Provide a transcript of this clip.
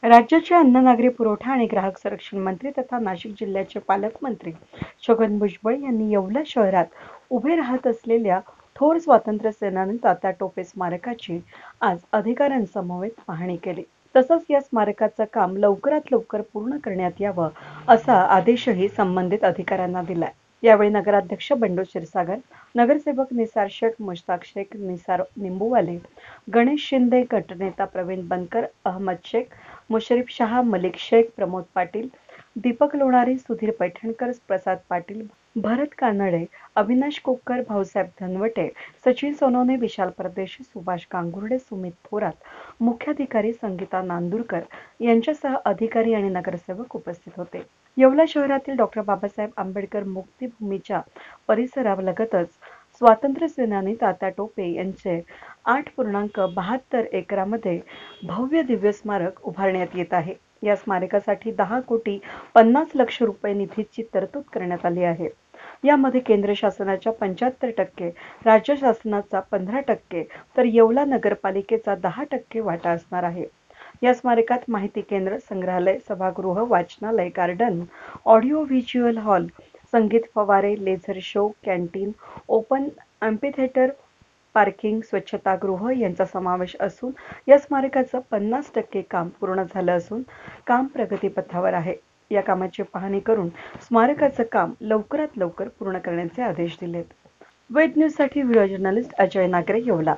राज्याचे अन्न नागरी पुरवठा आणि ग्राहक संरक्षण मंत्री तथा नाशिक जिल्ह्याचे पालकमंत्री छगन भुजबळ यांनी येवला शहरात उभे राहत असलेल्या थोर स्वातंत्र्य सेनानी तात्या टोपे स्मारकाची आज अधिकाऱ्यांसमवेत पाहणी केली. तसंच या स्मारकाचं काम लवकरात लवकर पूर्ण करण्यात यावं असा आदेशही संबंधित अधिकाऱ्यांना दिलाय. यावेळी नगराध्यक्ष बंडू क्षीरसागर, नगरसेवक निसार शेख, मुश्ताक शेख, निसार निंबूवाले, गणेश शिंदे, गटनेता प्रवीण बनकर, अहमद शेख, मुशरीफ शहा, मलिक शेख, प्रमोद पाटील, दीपक लोणारे, सुधीर पैठणकर, प्रसाद पाटील, भरत कानडे, अविनाश कोक्कर, भाऊसाहेब धनवटे, सचिन सोनवणे, विशाल परदेशी, सुभाष गांगुर्डे, सुमित थोरात, मुख्याधिकारी संगीता नांदुरकर यांच्यासह अधिकारी आणि नगरसेवक उपस्थित होते. येवला शहरातील डॉक्टर बाबासाहेब आंबेडकर मुक्तीभूमीच्या परिसरालगतच स्वातंत्र्य सेनानी तात्या टोपे यांचे 8.72 एकरामध्ये भव्य दिव्य स्मारक उभारण्यात येत आहे. या स्मारकासाठी 10,50,00,000 रुपये निधीची तरतूद करण्यात आली आहे. यामध्ये केंद्र शासनाच्या 75%, राज्य शासनाचा 15% तर येवला नगरपालिकेचा 10% वाटा असणार आहे. या स्मारकात माहिती केंद्र, संग्रहालय, सभागृह, वाचनालय, गार्डन, ऑडिओ व्हिज्युअल हॉल, संगीत फवारे, laser show, canteen, open amphitheatre, parking, स्वच्छतागृह यांचा समावेश असून या स्मारकाचं 50% काम पूर्ण झालं असून काम प्रगतीपथावर आहे. या कामाची पाहणी करून स्मारकाचं काम लवकरात लवकर पूर्ण करण्याचे आदेश दिलेत. वेद न्यूजसाठी व्हिडिओ जर्नलिस्ट अजय नागरे, येवला.